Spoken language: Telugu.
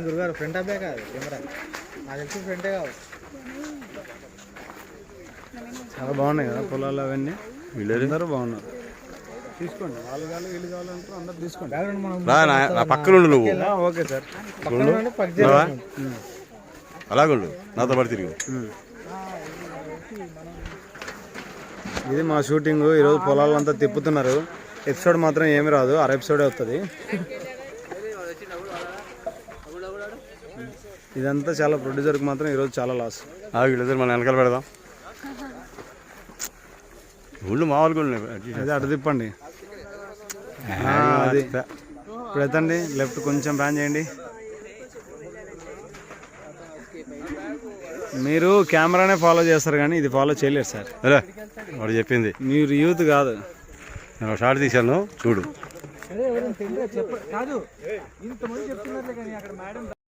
గురుగారు ఫ్రంట్ అబ్బే కాదు కెమెరా నాకు తెలిసి ఫ్రంటే కాదు. చాలా బాగున్నాయి కదా పొలాలు అవన్నీ. వీళ్ళందరూ బాగున్నారు. తీసుకోండి, వాళ్ళు కావాలి వీళ్ళు కావాలంటారు, అందరు తీసుకోండి. పక్కన నువ్వు. ఓకే సార్, అలాగుండు నాతో పాటు తిరిగి. ఇది మా షూటింగ్. ఈరోజు పొలాలంతా తిప్పుతున్నారు. ఎపిసోడ్ మాత్రం ఏమి రాదు, అర ఎపిసోడే వస్తుంది. ఇదంతా చాలా ప్రొడ్యూసర్కి మాత్రం ఈరోజు చాలా లాస్. వీళ్ళిద్దరు మన వెనకాల పెడదాం. గుళ్ళు మామూలుగా అదే అటు తిప్పండి. అది ఇప్పుడు ఎత్తండి, లెఫ్ట్ కొంచెం ప్యాన్ చేయండి. మీరు కెమెరానే ఫాలో చేస్తారు కానీ ఇది ఫాలో చేయలేరు సార్. అరే వాడు చెప్పింది మీరు యూత్ కాదు. నేను షార్ట్ తీశాను చూడు. కాదు ఇంతమంది చెప్తున్నారు కానీ అక్కడ మేడం